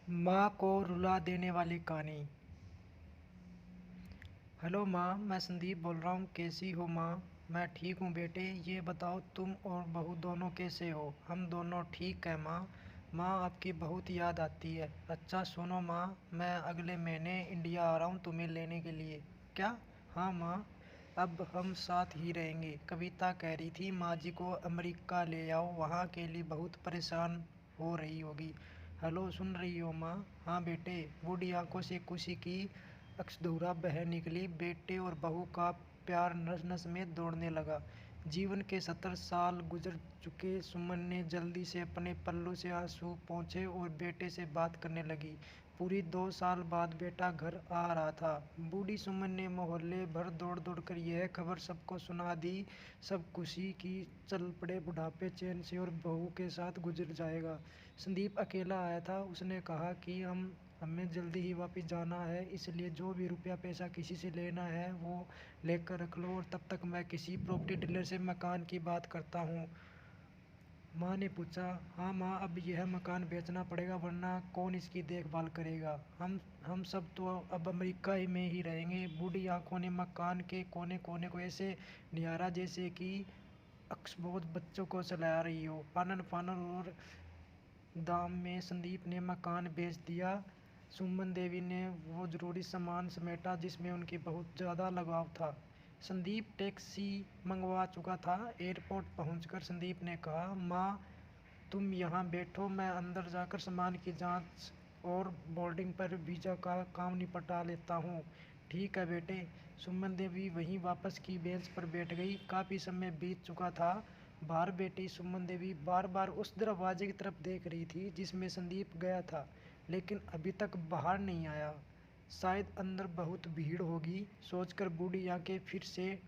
माँ को रुला देने वाली कहानी। हेलो माँ, मैं संदीप बोल रहा हूँ। कैसी हो माँ? मैं ठीक हूँ बेटे। ये बताओ तुम और बहू दोनों कैसे हो? हम दोनों ठीक हैं माँ। माँ, आपकी बहुत याद आती है। अच्छा सुनो माँ, मैं अगले महीने इंडिया आ रहा हूँ तुम्हें लेने के लिए। क्या? हाँ माँ, अब हम साथ ही रहेंगे। कविता कह रही थी माँ जी को अमेरिका ले आओ, वहाँ के लिए बहुत परेशान हो रही होगी। हेलो, सुन रही हो माँ? हाँ बेटे। बूढ़ी आंखों से खुशी की अक्षधूरा बह निकली। बेटे और बहू का प्यार नस नस में दौड़ने लगा। जीवन के 70 साल गुजर चुके। सुमन ने जल्दी से अपने पल्लू से आंसू पोंछे और बेटे से बात करने लगी। पूरी 2 साल बाद बेटा घर आ रहा था। बूढ़ी सुमन ने मोहल्ले भर दौड़ दौड़ कर यह खबर सबको सुना दी। सब खुशी की चल पड़े, बुढ़ापे चैन से और बहू के साथ गुजर जाएगा। संदीप अकेला आया था। उसने कहा कि हमें जल्दी ही वापस जाना है, इसलिए जो भी रुपया पैसा किसी से लेना है वो लेकर रख लो, और तब तक मैं किसी प्रॉपर्टी डीलर से मकान की बात करता हूँ। माँ ने पूछा। हाँ माँ, अब यह मकान बेचना पड़ेगा, वरना कौन इसकी देखभाल करेगा? हम सब तो अब अमेरिका ही में ही रहेंगे। बूढ़ी आंखों ने मकान के कोने कोने को ऐसे निहारा जैसे कि अक्सबोध बच्चों को चला रही हो। फानन फानन और दाम में संदीप ने मकान बेच दिया। सुमन देवी ने वो ज़रूरी सामान समेटा जिसमें उनकी बहुत ज़्यादा लगाव था। संदीप टैक्सी मंगवा चुका था। एयरपोर्ट पहुंचकर संदीप ने कहा, माँ तुम यहाँ बैठो, मैं अंदर जाकर सामान की जांच और बोर्डिंग पर वीज़ा का काम निपटा लेता हूँ। ठीक है बेटे। सुमन देवी वहीं वापस की बेंच पर बैठ गई। काफ़ी समय बीत चुका था। बाहर बैठी सुमन देवी बार बार उस दरवाजे की तरफ देख रही थी जिसमें संदीप गया था, लेकिन अभी तक बाहर नहीं आया। शायद अंदर बहुत भीड़ होगी, सोचकर बूढ़ी आंखें फिर से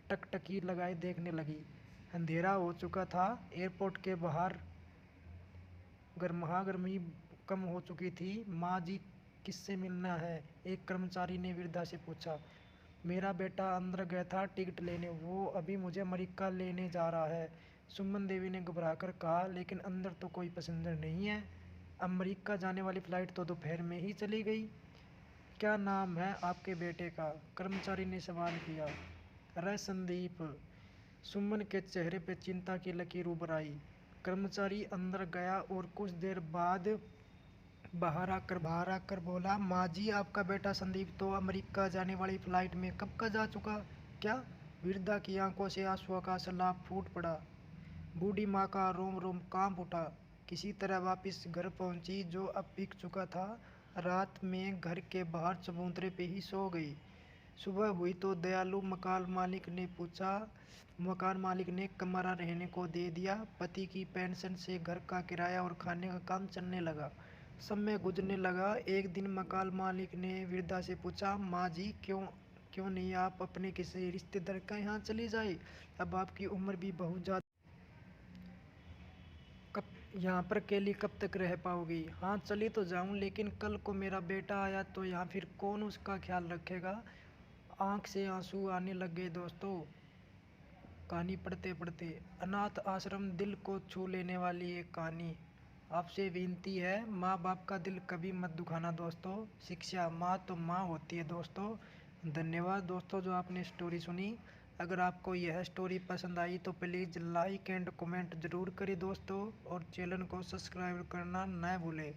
टकटकी लगाए देखने लगी। अंधेरा हो चुका था। एयरपोर्ट के बाहर गर्मागर्मी कम हो चुकी थी। माँ जी, किससे मिलना है? एक कर्मचारी ने वृद्धा से पूछा। मेरा बेटा अंदर गया था टिकट लेने, वो अभी मुझे अमेरिका लेने जा रहा है, सुमन देवी ने घबराकर कहा। लेकिन अंदर तो कोई पैसेंजर नहीं है। अमेरिका जाने वाली फ़्लाइट तो दोपहर में ही चली गई। क्या नाम है आपके बेटे का? कर्मचारी ने सवाल किया। अरे संदीप। सुमन के चेहरे पर चिंता की लकीर उभर आई। कर्मचारी अंदर गया और कुछ देर बाद बाहर आकर बोला, माँ जी आपका बेटा संदीप तो अमेरिका जाने वाली फ्लाइट में कब का जा चुका। क्या? वृद्धा की आंखों से आंसुओं का सैलाब फूट पड़ा। बूढ़ी माँ का रोम रोम कांप उठा। किसी तरह वापस घर पहुंची जो अब बिक चुका था। रात में घर के बाहर चबूतरे पे ही सो गई। सुबह हुई तो दयालु मकान मालिक ने कमरा रहने को दे दिया। पति की पेंशन से घर का किराया और खाने का काम चलने लगा। समय गुजरने लगा। एक दिन मकान मालिक ने वृद्धा से पूछा, माँ जी क्यों क्यों नहीं आप अपने किसी रिश्तेदार का यहाँ चली जाए? अब आपकी उम्र भी बहुत ज़्यादा, कब यहाँ पर अकेली कब तक रह पाओगी? हाँ चली तो जाऊँ, लेकिन कल को मेरा बेटा आया तो यहाँ फिर कौन उसका ख्याल रखेगा? आंख से आंसू आने लग गए दोस्तों। कहानी पढ़ते पढ़ते अनाथ आश्रम, दिल को छू लेने वाली एक कहानी। आपसे विनती है, माँ बाप का दिल कभी मत दुखाना दोस्तों। शिक्षा, माँ तो माँ होती है दोस्तों। धन्यवाद दोस्तों जो आपने स्टोरी सुनी। अगर आपको यह स्टोरी पसंद आई तो प्लीज़ लाइक एंड कमेंट ज़रूर करें दोस्तों, और चैनल को सब्सक्राइब करना न भूलें।